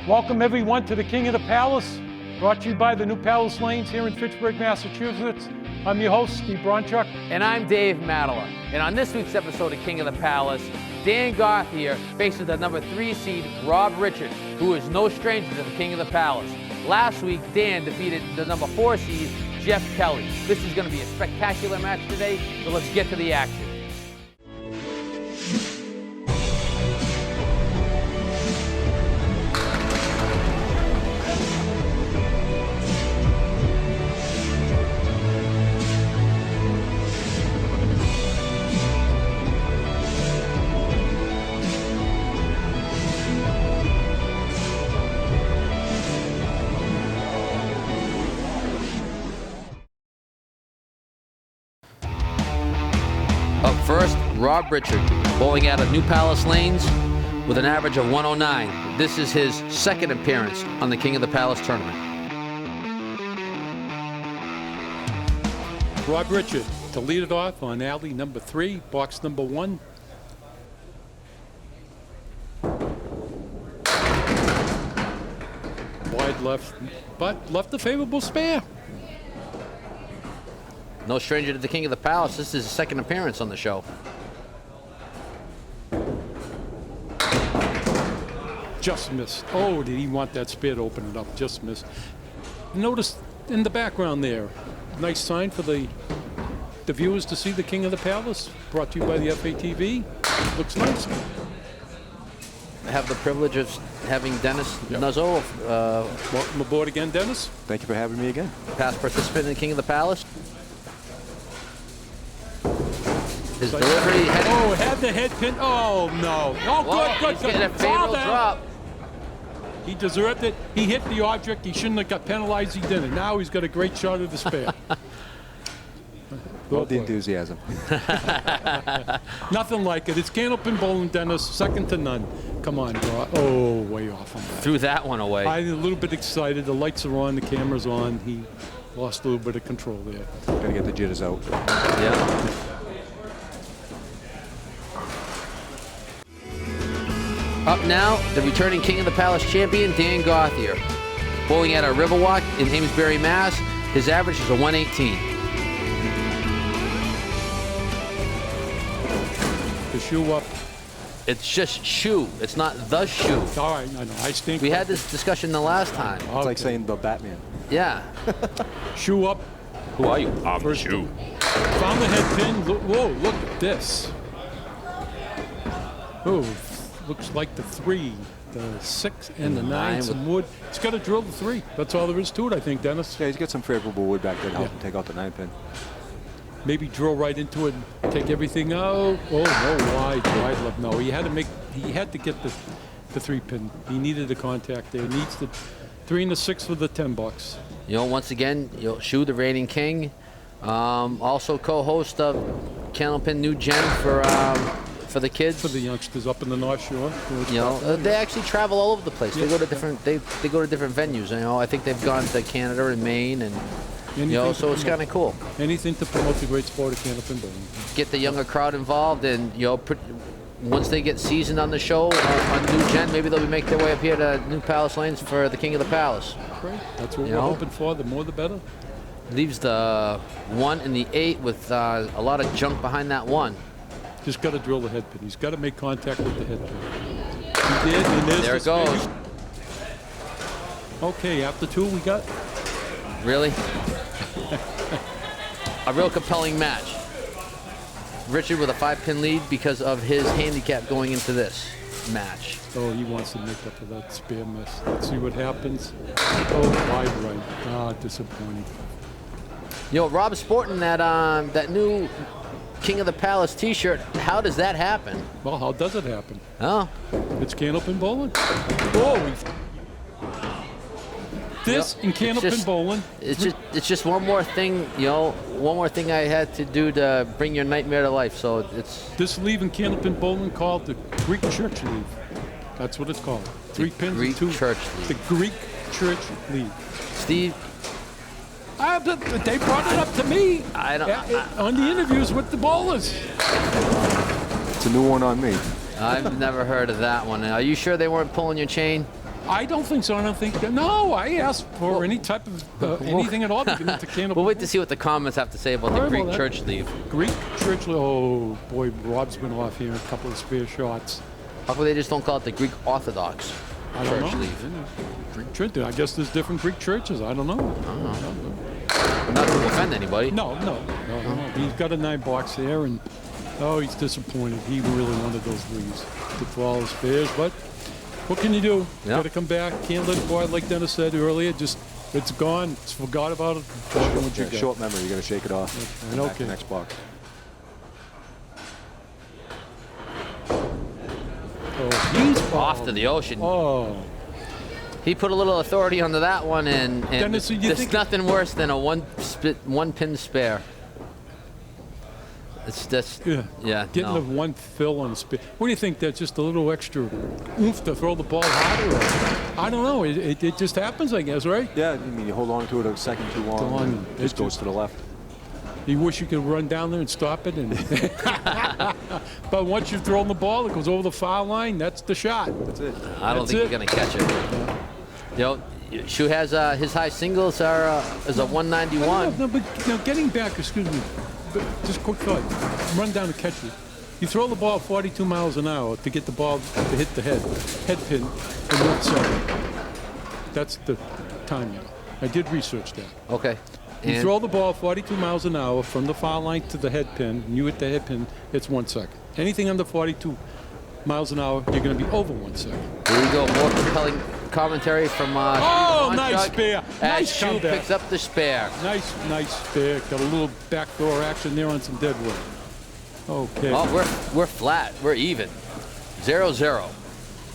Welcome everyone to the King of the Palace, brought to you by the New Palace Lanes here in Fitchburg, Massachusetts. I'm your host, Steve Bronchuk. And I'm Dave Madela. And on this week's episode of King of the Palace, Dan Gauthier faces the number 3 seed, Rob Richard, who is no stranger to the King of the Palace. Last week, Dan defeated the number 4 seed, Jeff Kelly. This is going to be a spectacular match today, so let's get to the action. Up first, Rob Richard, bowling out of New Palace Lanes with an average of 109. This is his second appearance on the King of the Palace tournament. Rob Richard to lead it off on alley number 3, box number 1. Wide left, but left a favorable spare. No stranger to the King of the Palace. This is his second appearance on the show. Just missed. Oh, did he want that spare to open it up? Just missed. Notice in the background there, nice sign for the viewers to see the King of the Palace, brought to you by the FATV. Looks nice. I have the privilege of having Dennis Nuzzo, Welcome aboard again, Dennis. Thank you for having me again. past participant in the King of the Palace. His delivery heading. Oh, had the head pin. Oh, no. Oh, Whoa, good. he's getting a fatal drop. He deserved it. He hit the object. He shouldn't have got penalized. He didn't. Now he's got a great shot of the spare. Love the enthusiasm. Nothing like it. It's Candlepin bowling, Dennis. Second to none. Come on, bro. Oh, way off on that. Threw that one away. I'm a little bit excited. The lights are on. The camera's on. He lost a little bit of control there. Gotta get the jitters out. Yeah. Up now, the returning King of the Palace champion, Dan Gauthier. Bowling at a Riverwalk in Amesbury, Mass. His average is a 118. The shoe up. It's just shoe. It's not the shoe. All right, I know. I stink. We had this discussion the last time. It's like saying the Batman. Yeah. Shoe up. Who are you? I'm the shoe. Found the head pin. Whoa, look at this. Oh, looks like the 3, the 6, and the 9. Some wood. He's got to drill the 3. That's all there is to it, I think, Dennis. Yeah, he's got some favorable wood back there to help him take out the 9 pin. Maybe drill right into it and take everything out. Oh, no, wide left. No, he had to get the 3 pin. He needed the contact there. He needs the 3 and the 6 for the $10. You know, once again, Shu, the reigning king, also co-host of Candlepin New Gen for the kids. For the youngsters up in the North Shore. You know, they actually travel all over the place. They go to different they go to different venues. You know, I think they've gone to Canada and Maine, and so it's kind of cool. Anything to promote the great sport of Candlepin bowling. Get the younger crowd involved, and once they get seasoned on the show on New Gen, maybe they'll make their way up here to New Palace Lanes for the King of the Palace. Great. That's what we're hoping for. The more, the better. Leaves the 1 and the 8 with a lot of junk behind that 1. Just got to drill the head pin. He's got to make contact with the head pin. He did, and there it goes. Okay, after 2 we got. Really? A real compelling match. Richard with a 5-pin lead because of his handicap going into this match. Oh, he wants to make up for that spare miss. Let's see what happens. Oh, wide right. Ah, disappointing. You know, Rob's sporting that new King of the Palace T-shirt. How does that happen? Well, how does it happen? Oh, it's Candlepin bowling. Oh, this in Candlepin bowling. It's just one more thing. One more thing I had to do to bring your nightmare to life. So it's this leave in Candlepin bowling called the Greek church leave. That's what it's called. 3 pins Greek and 2. church leave. The Greek church leave. Steve. They brought it up to me on the interviews with the bowlers. It's a new one on me. I've never heard of that one. Are you sure they weren't pulling your chain? I don't think so. I don't think. No, I asked for any type of anything at all to get into Candlepin. We'll wait to see what the comments have to say about the Greek church leave. Greek church leave. Oh boy, Rob's been off here a couple of spare shots. How come they just don't call it the Greek Orthodox I don't church know. leave? Greek church. I guess there's different Greek churches. I don't know. Not to offend anybody. No. He's got a 9-box there, and he's disappointed. He really wanted those leads to follow spares, but what can you do? Yeah. Got to come back. Can't let it go out, like Dennis said earlier. Just it's gone. It's forgot about it. What you got. Short memory. You got to shake it off. And Back okay. to next box. Oh, he's Off to the ocean. Oh, He put a little authority onto that one, and Dennis, so you there's think- nothing worse than a one pin spare. It's just, yeah, getting no. the one fill on the spin. What do you think? That's just a little extra oomph to throw the ball harder? Or, I don't know. It just happens, I guess, right? Yeah, I mean, you hold on to it a second too long. And it just goes to the left. You wish you could run down there and stop it. But once you've thrown the ball, it goes over the foul line. That's the shot. That's it. I don't think you're going to catch it. You know, Shu has his high singles is a 191. No, but now getting back, excuse me, but just quick thought. Run down and catch it. You throw the ball 42 miles an hour to get the ball to hit the head pin in 1 second. That's the time, I did research that. Okay. You And throw the ball 42 miles an hour from the foul line to the head pin, and you hit the head pin, it's 1 second. Anything under 42 miles an hour, you're going to be over 1 second. here we go, more compelling commentary from Oh, Steve nice Monchuk spare. as Nice Shu comeback. picks up the spare. Nice spare. Got a little backdoor action there on some deadwood. Okay. Oh, we're flat. We're even. 0-0.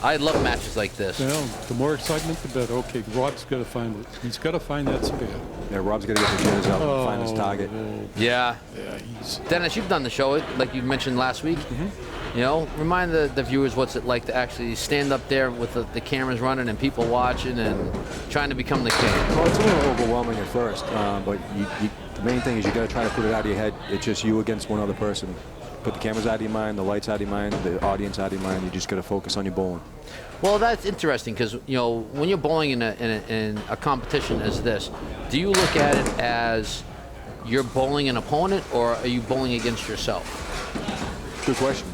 I love matches like this. Well, the more excitement, the better. Okay, Rob's got to find it. He's got to find that spare. Yeah, Rob's got to get the jitters out and find his target. Yeah. Yeah, he's... Dennis, you've done the show, like you mentioned last week. You know, remind the viewers what's it like to actually stand up there with the cameras running and people watching and trying to become the king. Well, it's a little overwhelming at first, but the main thing is you got to try to put it out of your head. It's just you against one other person. Put the cameras out of your mind, the lights out of your mind, the audience out of your mind. You just got to focus on your bowling. Well, that's interesting because, you know, when you're bowling in a competition as this, do you look at it as you're bowling an opponent or are you bowling against yourself? Good question.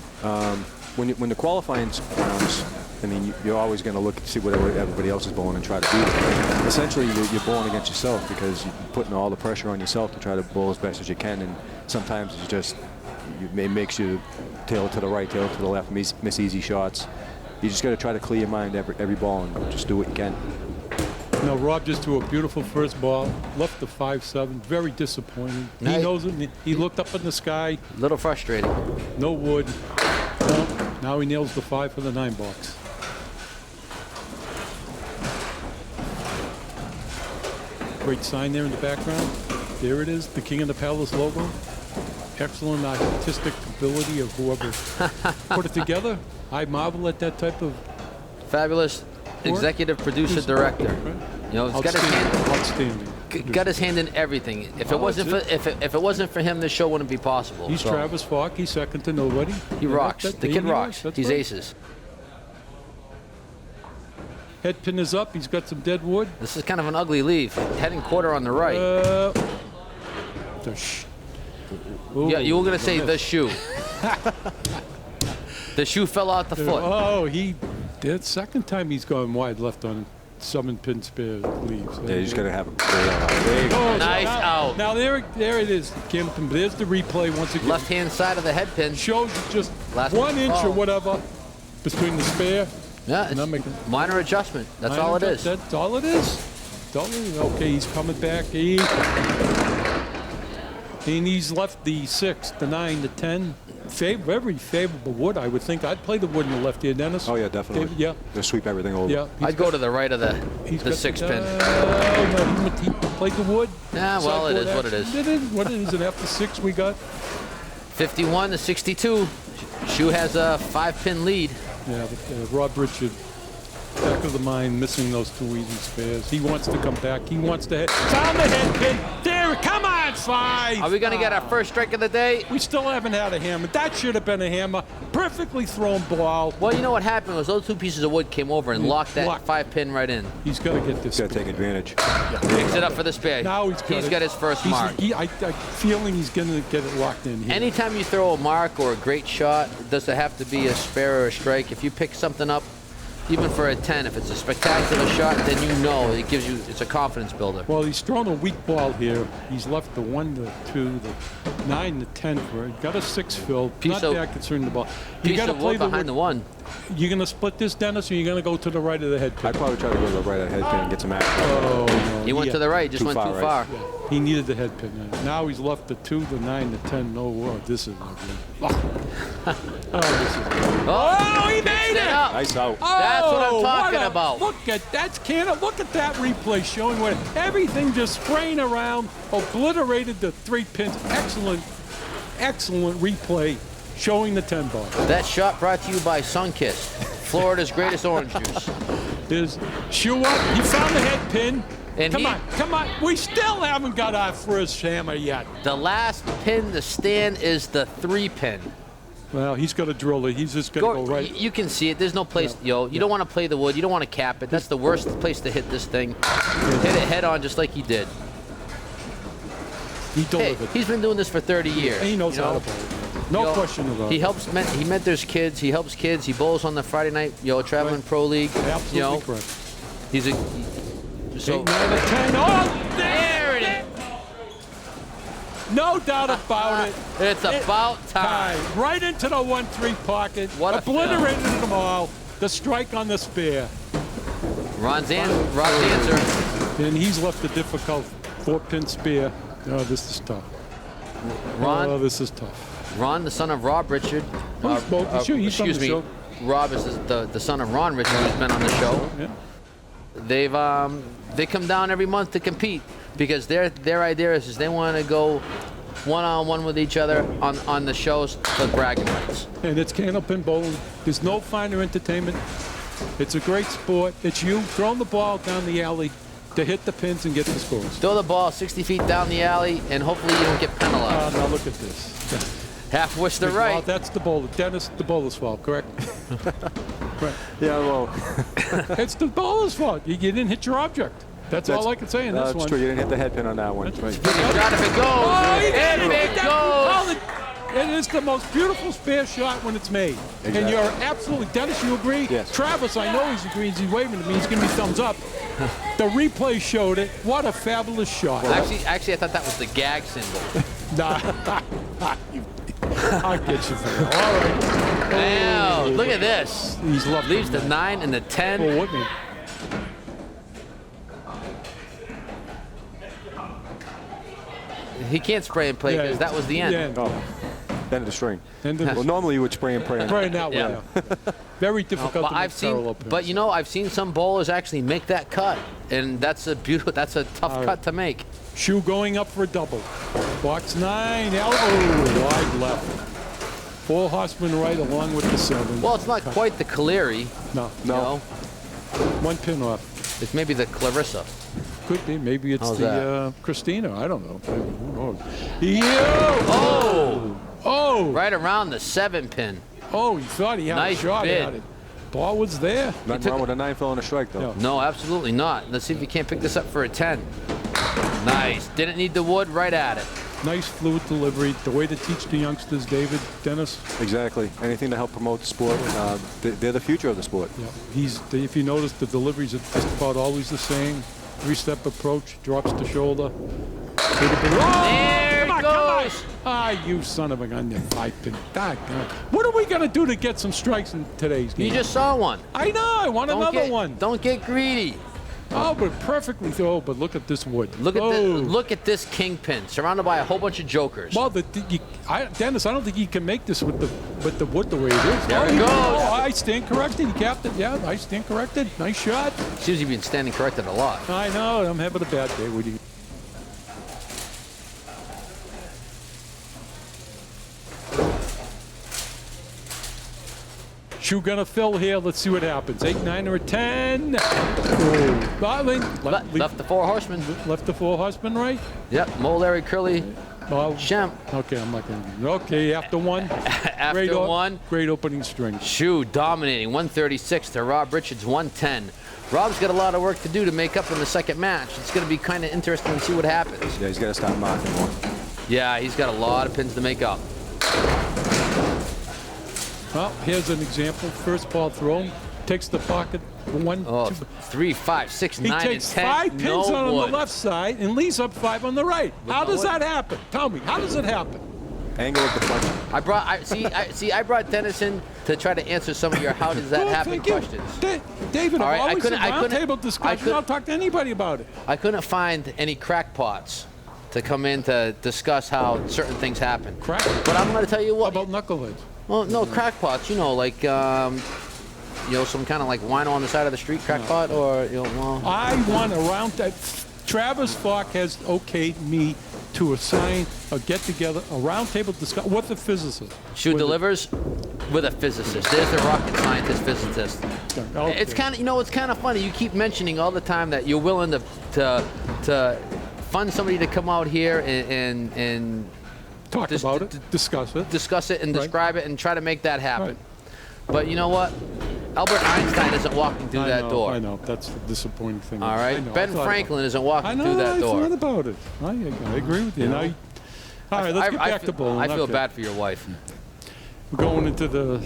When the qualifying rounds, I mean, you're always going to look and see what everybody else is bowling and try to beat it. Essentially, you're bowling against yourself because you're putting all the pressure on yourself to try to bowl as best as you can, and sometimes it's just it makes you tail to the right, tail to the left, miss easy shots. You just got to try to clear your mind every ball and just do what you can. No, Rob just threw a beautiful first ball, left the 5-7, very disappointing. Nice. He knows it. He looked up in the sky, A little frustrating. no wood. No, now he nails the 5 for the 9 box. Great sign there in the background. There it is, the King of the Palace logo. Excellent artistic ability of whoever put it together. I marvel at that type of Fabulous executive producer director. You know, he's outstanding. got his hand in everything. If it wasn't for if it wasn't for him, this show wouldn't be possible. He's So, Travis Falk. He's second to nobody. He rocks. The kid rocks. That's He's right. aces. Head pin is up. He's got some dead wood. This is kind of an ugly leave. Heading quarter on the right. Yeah, you were gonna say the shoe. The shoe fell out the foot. Oh, that's second time he's gone wide left on 7-pin spare leaves. Yeah, you just got to have a there you go. Nice out. Now there it is. Candlepin. There's the replay once again. Left hand side of the head pin. Shows just Last 1 inch ball. or whatever between the spare. Yeah, Not it's making- minor adjustment. That's all it is. That's all it is. That's all it is. Okay, he's coming back. And he's left the 6, the 9, the 10. Very favorable wood, I would think. I'd play the wood in the left here, Dennis. Oh, yeah, definitely. Yeah. Just sweep everything over. Yeah. I'd go to the right of the got 6-pin. No, he played the wood. Yeah, well, it is what it is. It is what it is. And after 6, we got. 51 to 62. Shu has a 5-pin lead. Yeah, Rob Richard, back of the mind, missing those 2 easy spares. He wants to come back. He wants to hit. Found the head pin. There Come on, 5. Are we going to get our first strike of the day? We still haven't had a hammer. That should have been a hammer. Perfectly thrown ball. Well, you know what happened was those 2 pieces of wood came over and locked that 5-pin right in. He's got to get this. Got to take advantage. Picks it up for the spare. Now he's got his first mark. I'm feeling he's going to get it locked in here. Anytime you throw a mark or a great shot, does it have to be a spare or a strike? If you pick something up, even for a 10, if it's a spectacular shot, then you know it's a confidence builder. Well, he's thrown a weak ball here. He's left the 1, the 2, the 9, the 10 for it. Got a 6 filled. Not that concerned the ball. You got to play behind the 1. You going to split this, Dennis, or you going to go to the right of the head pin? I'd probably try to go to the right of the head pin and get some action. Oh, no. He went to the right, just went too far. Yeah. He needed the head pin. Now he's left the 2, the 9, the 10. No, this is ugly. This is ugly. Oh, he made it! Nice out. That's what I'm talking about. Look at that, look at that replay showing what everything just spraying around, obliterated the 3 pins. Excellent replay showing the 10 ball. That shot brought to you by Sunkist, Florida's greatest orange juice. There's shoe up. He found the head pin. And come on. We still haven't got our first hammer yet. The last pin to stand is the 3-pin. Well, he's got to drill it. He's just going to go right. You can see it. There's no place, you don't want to play the wood. You don't want to cap it. That's the worst place to hit this thing. Hit it head on just like he did. He delivered. Hey, he's been doing this for 30 years. He knows how to bowl. No question about it. He mentors kids. He helps kids. He bowls on the Friday night, traveling pro league. Absolutely correct. He's a... So, 8, 9, 10. Oh, there it is. No doubt about it. It's about time. Right into the 1-3 pocket. What obliterated them all. The strike on the spare. Ron's answer. And he's left a difficult 4-pin spare. Oh, this is tough. This is tough. Ron, the son of Rob Richard. Excuse me. Show. Rob is the son of Ron Richard, who's been on the show. Yeah. They come down every month to compete because their idea is they want to go one-on-one with each other on the shows for bragging rights. And it's Candlepin bowling. There's no finer entertainment. It's a great sport. It's you throwing the ball down the alley to hit the pins and get the scores. Throw the ball 60 feet down the alley, and hopefully you don't get penalized. Now look at this. Half wish to right. Well, that's the bowler. Dennis, the bowler's fault, correct? Right. Yeah, well. It's the bowler's fault. You didn't hit your object. That's all I can say in this one. That's true. You didn't hit the head pin on that one. That's right. If it goes, if it goes. It is the most beautiful spare shot when it's made. Exactly. And you're absolutely, Dennis, you agree? Yes. Travis, I know he's agrees. He's waving at me. He's giving me thumbs up. The replay showed it. What a fabulous shot. Well, actually, I thought that was the gag symbol. Nah. I'll get you for that. All right. Now, look at this. He's loved Leaves the 9 and the 10. Well, Whitney. He can't spray and play because that was the end. Oh, end of the string. Well, normally you would spray and pray. Right now, yeah. Very difficult to make parallel pins. But I've seen some bowlers actually make that cut, and that's a tough cut to make. Shoe going up for a double. Box 9. Oh, wide left. 4 horsemen right along with the 7. Well, it's not quite the Caleri. No. One pin off. It's maybe the Clarissa. Could be. Maybe it's Christina. I don't know. Who knows? Oh! Right around the 7-pin. Oh, he thought he had a shot at it. Ball was there. Nothing wrong with a 9 fill and a strike, though. No, absolutely not. Let's see if you can't pick this up for a 10. Nice. Didn't need the wood. Right at it. Nice fluid delivery. The way to teach the youngsters, David, Dennis. Exactly. Anything to help promote the sport. They're the future of the sport. Yeah. If you notice, the deliveries are just about always the same. 3-step approach, drops the shoulder. There it goes. You son of a gun, you 5-pin. What are we going to do to get some strikes in today's game? You just saw one. I know. I want another one. Don't get greedy. Oh, but perfectly. But look at this wood. Look at this kingpin, surrounded by a whole bunch of jokers. Well, Dennis, I don't think you can make this with the wood the way it is. There it goes. I stand corrected. You capped it. Yeah, I stand corrected. Nice shot. Seems you've been standing corrected a lot. I know. I'm having a bad day. What do you? Shoe gonna fill here. Let's see what happens. 8, 9, or a 10. Oh. Left the 4 horsemen. Left the 4 horsemen right? Yep, Mole, Larry, Curly, Oh, Shemp. okay, I'm not going to. Okay, after 1. After 1. Great opening string. Shoe dominating, 136 to Rob Richards, 110. Rob's got a lot of work to do to make up in the second match. It's going to be kind of interesting to see what happens. Yeah, he's got to stop marking more. Yeah, he's got a lot of pins to make up. Well, here's an example. First ball thrown. Takes the pocket. 1, 2. 3, 5, 6, He 9, takes and 10. 5 pins no on wood. the left side and leaves up 5 on the right. How does that happen? Tell me, how does it happen? Angle of deflection. I brought Dennis in to try to answer some of your how does that happen questions. David, All right, I'm I always couldn't- a I couldn't- roundtable discussion. I'll talk to anybody about it. I couldn't find any crackpots to come in to discuss how certain things happen. Crack? But I'm going to tell you what. How about knuckleheads? Well, no, crackpots, you know, like, some kind of like wino on the side of the street crackpot, or, well. I want a round. Travis Falk has okayed me to assign a get-together, a roundtable discussion with a physicist. Shoe delivers with a physicist. There's the rocket scientist physicist. Okay. It's kind of, it's kind of funny. You keep mentioning all the time that you're willing to fund somebody to come out here and Talk about it, discuss it. and Right. describe it and try to make that happen. Right. But you know what? Albert Einstein isn't walking through that door. I know. That's the disappointing thing. All right? I know. Ben I thought Franklin isn't about it. walking through that door. I thought about it. I agree with you. Now, all right, let's get back to bowling. I feel Okay. bad for your wife. We're going into the.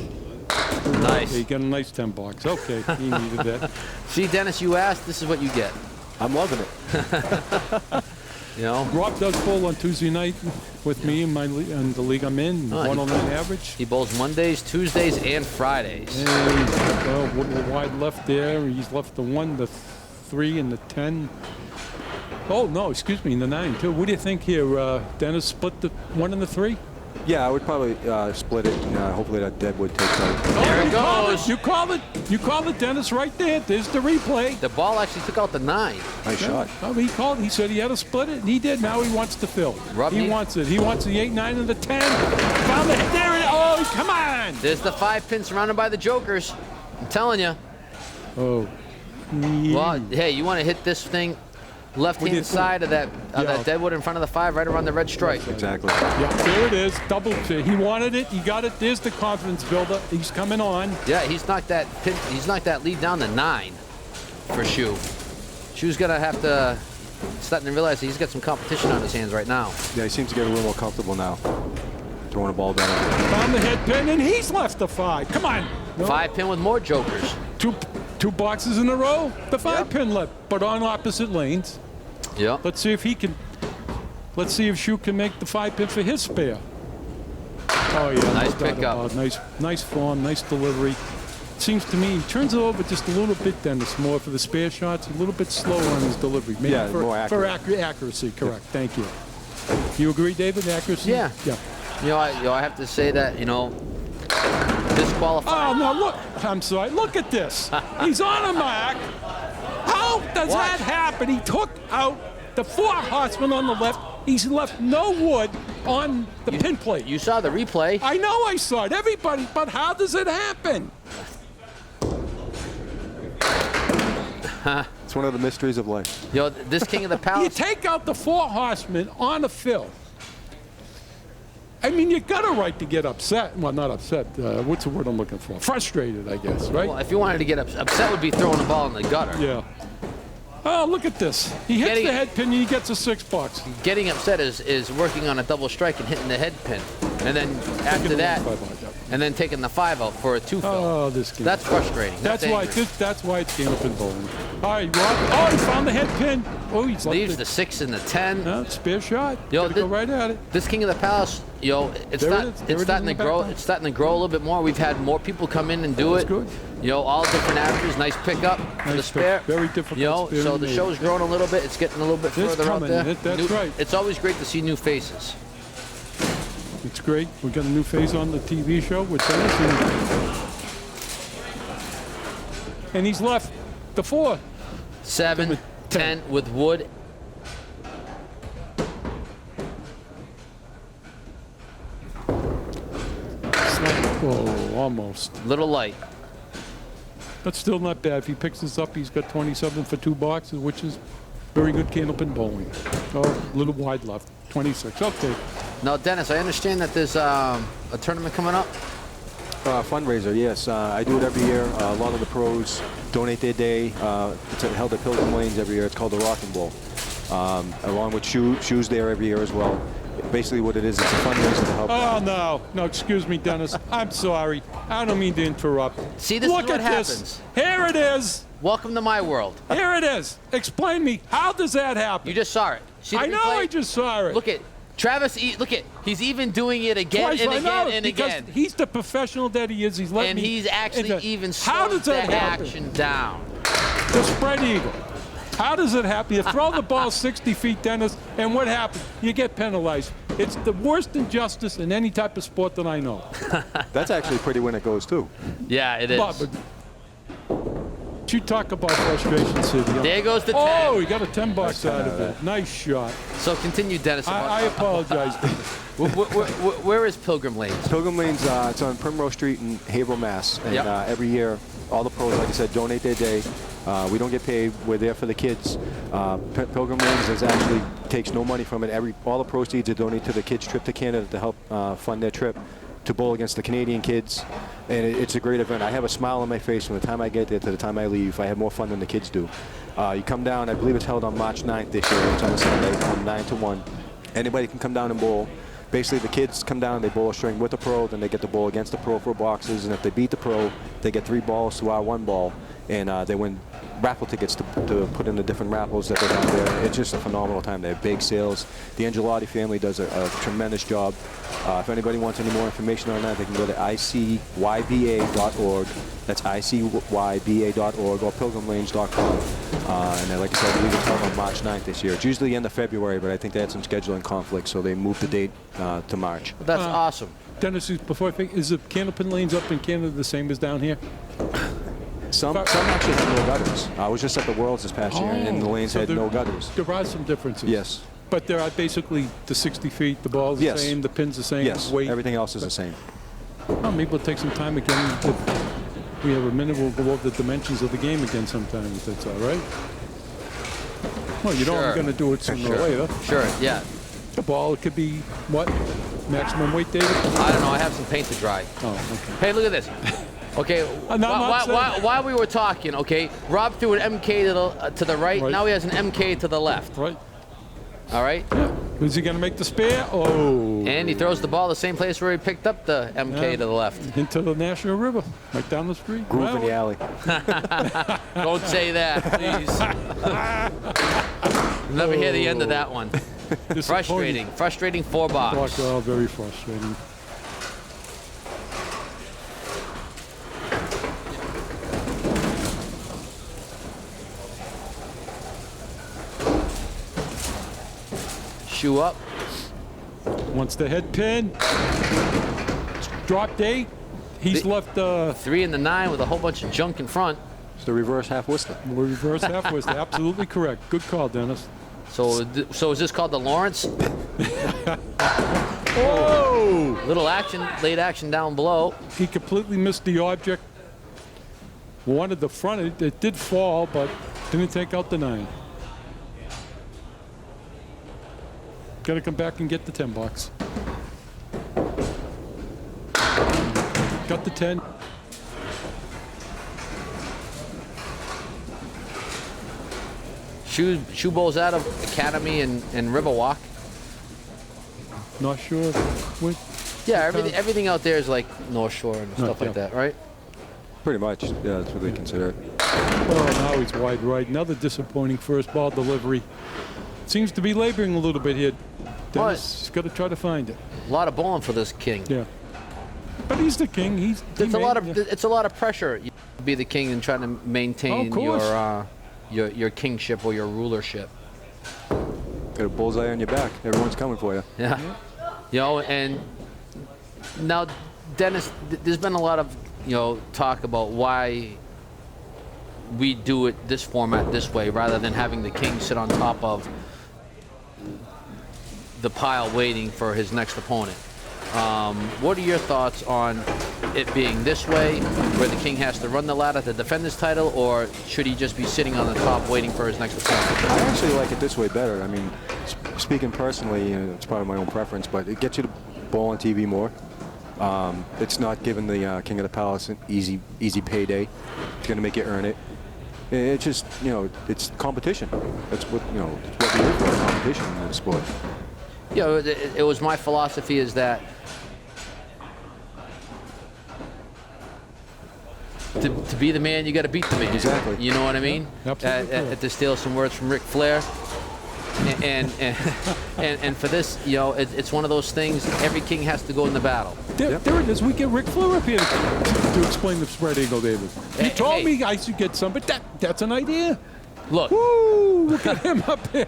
Nice. You got a nice 10 bucks. Okay, he needed that. See, Dennis, you asked. This is what you get. I'm loving it. You know? Rob does bowl on Tuesday night with me and the league I'm in. Oh, 109 average. He bowls Mondays, Tuesdays, and Fridays. And he's wide left there. He's left the 1, the 3, and the 10. Oh, no, excuse me, the 9, too. What do you think here? Dennis split the 1 and the 3? Yeah, I would probably split it. Hopefully that deadwood takes out. There it goes. You called it, Dennis, right there. There's the replay. The ball actually took out the 9. Nice shot. Oh, he said he had to split it, and he did. Now he wants to fill. He wants it. He wants the 8, 9, and the 10. Found it. There it is. Oh, come on. There's the 5 pin surrounded by the jokers. I'm telling you. Oh. Well, hey, you want to hit this thing left-hand side of that deadwood in front of the 5, right around the red stripe. Exactly. Yeah, there it is. Double. He wanted it. He got it. There's the confidence builder. He's coming on. Yeah, he's knocked that lead down to 9 for Shoe. Shoe's gonna have to starting to realize he's got some competition on his hands right now. Yeah, he seems to get a little more comfortable now. Throwing a ball down. Found the head pin, and he's left the 5. Come on. No. 5 pin with more jokers. Two boxes in a row. The 5 pin left, but on opposite lanes. Yeah. Let's see if he can. Let's see if Shoe can make the 5 pin for his spare. Oh yeah, Nice no doubt pickup. about it. Nice form, nice delivery. Seems to me he turns it over just a little bit, Dennis, more for the spare shots. A little bit slower on his delivery. Maybe Yeah, more accurate. For accuracy, correct. Thank you. You agree, David? Accuracy? Yeah. Yeah. I have to say that, disqualified. Oh no! Look, I'm sorry. Look at this. He's on a mark. How does that happen? He took out the 4 horsemen on the left. He's left no wood on the pin plate. You saw the replay. I know I saw it. Everybody, but how does it happen? It's one of the mysteries of life. This King of the You Palace. take out the 4 horsemen on a fill. I mean, you got a right to get upset. Well, not upset. What's the word I'm looking for? Frustrated, I guess, right? Well, if you wanted to get upset, would be throwing the ball in the gutter. Yeah. Oh, look at this. He hits the head pin and he gets a $6. Getting upset is working on a double strike and hitting the head pin. And then after that, and then taking the 5 out for a 2 fill. Oh, this game. That's frustrating. That's why it's Candlepin bowling. All right, Rob. Oh, he found the head pin. Oh, he's leaves the 6 and the 10. No, spare shot. Gotta go right at it. This King of the Palace, it's starting to grow. It's starting to grow a little bit more. We've had more people come in and do it. Good. All different averages. Nice pickup for the spare. Very difficult. So the show's growing a little bit. It's getting a little bit further out there. That's right. It's always great to see new faces. It's great. We got a new face on the TV show with Dennis, and he's left the 4. 7, 10 with wood. Oh, almost. Little light. That's still not bad. If he picks this up, he's got 27 for 2 boxes, which is very good Candlepin bowling. Oh, a little wide left. 26. Okay. Now, Dennis, I understand that there's a tournament coming up. Fundraiser, yes. I do it every year. A lot of the pros donate their day. It's held at Pilgrim Lanes every year. It's called the Rocking Bowl. Along with shoes there every year as well. Basically what it is, it's a fundraiser to help. Oh, no. No, excuse me, Dennis. I'm sorry. I don't mean to interrupt. See, this Look is what at happens. This. Here it is. Welcome to my world. Here it is. Explain me. How does that happen? You just saw it. See the I know replay? I just saw it. Look at Travis. Look at he's even doing it again Twice, and I again know, and because again. he's the professional that he is. He's letting And me he's actually into- even How slowed does that the happen? action down. The spread eagle. How does it happen? You throw the ball 60 feet, Dennis, and what happens? You get penalized. It's the worst injustice in any type of sport that I know. That's actually pretty when it goes too. Yeah, it is. But you talk about frustration, Sid. There goes the 10. Oh, he got a 10 bucks out of it. Nice shot. So continue, Dennis. I apologize. Where is Pilgrim Lanes? Pilgrim Lanes, it's on Primrose Street in Haverhill, Mass. And Yep. every year, all the pros, like I said, donate their day. We don't get paid. We're there for the kids. Pilgrim Lanes actually takes no money from it. All the proceeds are donated to the kids' trip to Canada to help fund their trip to bowl against the Canadian kids. And it's a great event. I have a smile on my face from the time I get there to the time I leave. I have more fun than the kids do. You come down, I believe it's held on March 9th this year. It's on a Sunday from 9 to 1. Anybody can come down and bowl. Basically, the kids come down, they bowl a string with the pro, then they get to bowl against the pro for boxes, and if they beat the pro, they get 3 balls to our 1 ball, and they win raffle tickets to put in the different raffles that they have there. It's just a phenomenal time. They have big sales. The Angelotti family does a tremendous job. If anybody wants any more information on that, they can go to icyba.org. That's icyba.org or pilgrimlanes.com. And like I said, I believe it's held on March 9th this year. It's usually the end of February, but I think they had some scheduling conflicts, so they moved the date to March. That's awesome. Dennis, before I think, is the Candlepin Lanes up in Canada the same as down here? Some actually have no gutters. I was just at the Worlds this past year, and the lanes so had there- no gutters. There are some differences. Yes. But there are basically the 60 feet, the ball's the Yes. same, the pin's the same, Yes. weight. Everything else is the same. Well, maybe we'll take some time again. If we have a minute, we'll go over the dimensions of the game again sometime, if that's all right. Well, you know Sure. I'm going to do it sooner or later. Sure, yeah. The ball could be, what, maximum weight, David? I don't know. I have some paint to dry. Oh, okay. Hey, look at this. Okay, I'm not saying- while we were talking, okay, Rob threw an MK to the right. Right. Now he has an MK to the left. Right. All right? Is he going to make the spare? Oh. And he throws the ball the same place where he picked up the MK Yeah. to the left. Into the National River, right down the street. Groove in the alley. Don't say that, please. Never hear the end of that one. Disappointing. Frustrating 4 box. Oh, very frustrating. Shoe up. Once the head pin, dropped 8. He's left 3 and the 9 with a whole bunch of junk in front. It's the reverse half whistler. reverse half was absolutely correct. Good call, Dennis. So is this called the Lawrence? Oh! Little action, late action down below. He completely missed the object. Wanted the front. It did fall, but didn't take out the 9. Got to come back and get the 10 bucks. Got the 10. Shoe bowls out of Academy and Riverwalk. Not sure. What? Yeah, everything out there is like North Shore and stuff yeah. like that, right? Pretty much. Yeah, that's what they consider it. Oh, now he's wide right. Another disappointing first ball delivery. Seems to be laboring a little bit here. Dennis has got to try to find it. A lot of bowling for this king. Yeah. But he's the king. It's a lot of pressure to be the king and trying to maintain your kingship or your rulership. Got a bullseye on your back. Everyone's coming for you. Yeah. You know, and now, Dennis, there's been a lot of, talk about why we do it this format this way rather than having the king sit on top of the pile waiting for his next opponent. What are your thoughts on it being this way, where the king has to run the ladder to defend his title, or should he just be sitting on the top waiting for his next opponent? I actually like it this way better. I mean, speaking personally, it's probably my own preference, but it gets you to bowl on TV more. It's not giving the King of the Palace an easy payday. It's going to make you earn it. It's just, it's competition. That's what, it's what we live for, competition in the sport. It was my philosophy is that to be the man, you got to beat the man. Exactly. You know what I mean? Yeah, absolutely. To steal some words from Ric Flair. And for this, it's one of those things. Every king has to go in the battle. There it is. We get Ric Flair up here to explain the spread eagle, David. You told me I should get some, but that's an idea. Look. Woo! Look at him up there.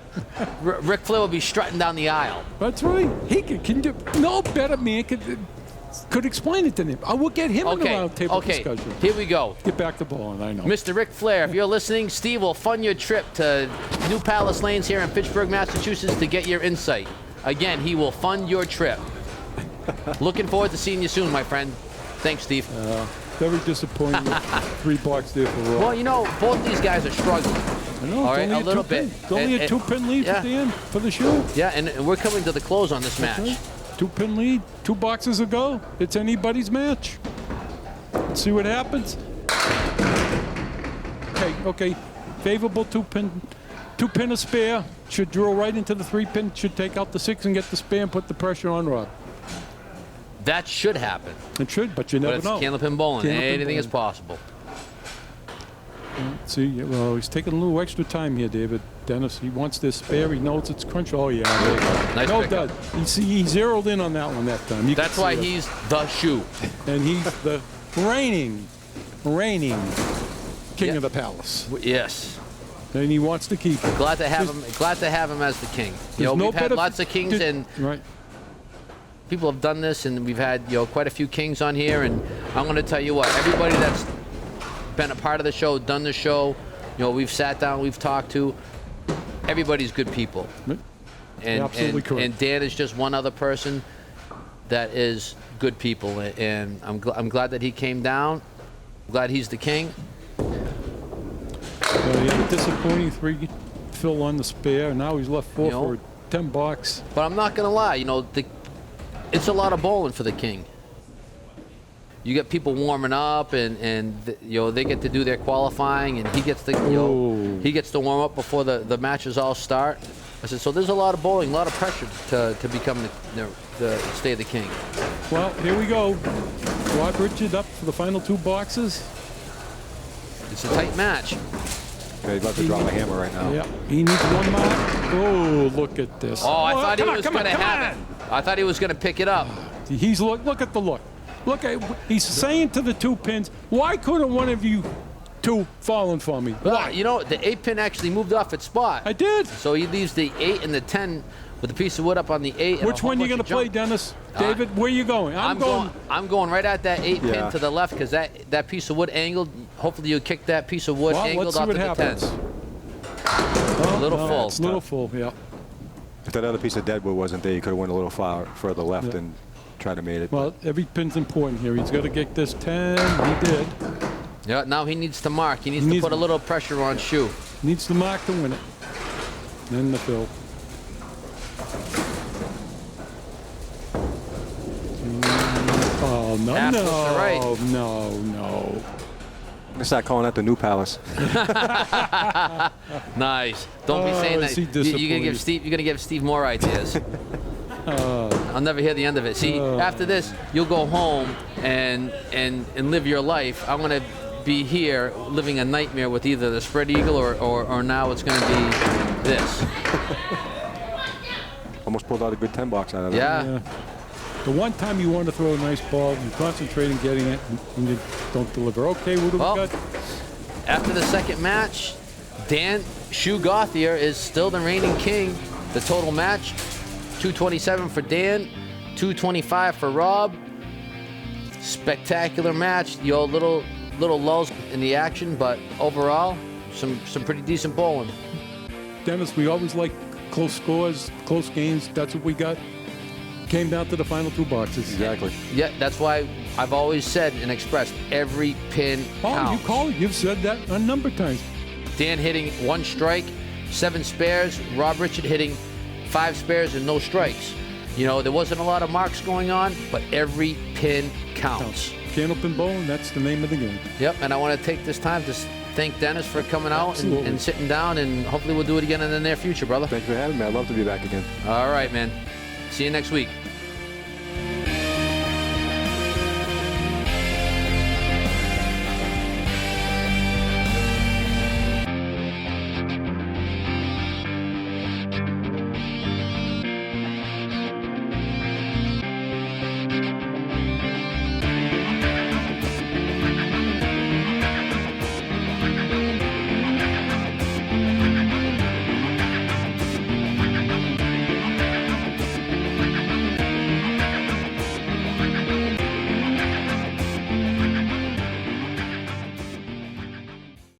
Ric Flair will be strutting down the aisle. That's right. He can do. No better man could explain it to him. I will get him in the round table discussion. Here we go. Get back to bowling. I know. Mr. Ric Flair, if you're listening, Steve will fund your trip to New Palace Lanes here in Fitchburg, Massachusetts to get your insight. Again, he will fund your trip. Looking forward to seeing you soon, my friend. Thanks, Steve. Very disappointing. $3 there for Rob. Well, both these guys are struggling. I know. All right, a little bit. It's only a 2-pin lead at the end for the show. Yeah, and we're coming to the close on this match. Right. 2-pin lead, 2 boxes to go. It's anybody's match. Let's see what happens. Okay. Favorable 2-pin a spare. Should drill right into the 3-pin. Should take out the 6 and get the spare and put the pressure on Rob. That should happen. It should, but you never know. Candlepin bowling. Anything is possible. See, well, he's taking a little extra time here, David. Dennis, he wants this spare. He knows it's crunch. Oh, yeah. There you go. Nice no pickup. dud. He zeroed in on that one that time. That's why he's the shoe. And he's the reigning king of the palace. Yes. And he wants to keep it. Glad to have him. Glad to have him as the king. We've had lots of kings, and people have done this, and we've had quite a few kings on here. And I'm going to tell you what, everybody that's been a part of the show, done the show, we've sat down, we've talked to. Everybody's good people. Absolutely correct. And Dan is just one other person that is good people, and I'm glad that he came down. I'm glad he's the king. He had a disappointing 3 fill on the spare. Now he's left 4 for $10. But I'm not gonna lie, it's a lot of bowling for the king. You get people warming up, and they get to do their qualifying, and he gets to warm up before the matches all start. I said, so there's a lot of bowling, a lot of pressure to become the stay the king. Well, here we go. Rob Richard up for the final 2 boxes. It's a tight match. He's about to drop a hammer right now. Yeah, he needs 1 mark. Oh, look at this. Oh, I thought he was going to have it. I thought he was going to pick it up. He's look at the look. Look at he's saying to the 2 pins, why couldn't one of you 2 fallen for me? Why? The 8-pin actually moved off its spot. I did. So he leaves the 8 and the 10 with a piece of wood up on the 8. Which one are you going to play, Dennis? David, where are you going? I'm going right at that 8-pin to the left, because that piece of wood angled. Hopefully you kick that piece of wood angled off to the 10. A little full. A little full, yeah. If that other piece of deadwood wasn't there, you could have went a little further left and tried to make it. Well, every pin's important here. He's got to get this 10. He did. Yeah, now he needs to mark. He needs to put a little pressure on Shoe. Needs to mark to win it. Then the fill. Oh, no, no. I'm going to start calling that the New Palace. Nice. Don't be saying that. You're gonna give Steve more ideas. I'll never hear the end of it. See, after this, you'll go home and live your life. I'm gonna be here living a nightmare with either the spread eagle or now it's gonna be this. Almost pulled out a good 10 box out of it. Yeah. The one time you want to throw a nice ball, you concentrate on getting it, and you don't deliver. Okay, what do we got? After the second match, Dan Shoe Gauthier is still the reigning king. The total match, 227 for Dan, 225 for Rob. Spectacular match. Little lulls in the action, but overall, some pretty decent bowling. Dennis, we always like close scores, close games. That's what we got. Came down to the final 2 boxes. Exactly. Yeah, that's why I've always said and expressed every pin counts. Oh, you call it. You've said that a number of times. Dan hitting 1 strike, 7 spares. Rob Richard hitting 5 spares and no strikes. You know, there wasn't a lot of marks going on, but every pin counts. Candlepin bowling, that's the name of the game. Yep, and I want to take this time to thank Dennis for coming out and sitting down, and hopefully we'll do it again in the near future, brother. Thank you for having me. I'd love to be back again. All right, man. See you next week.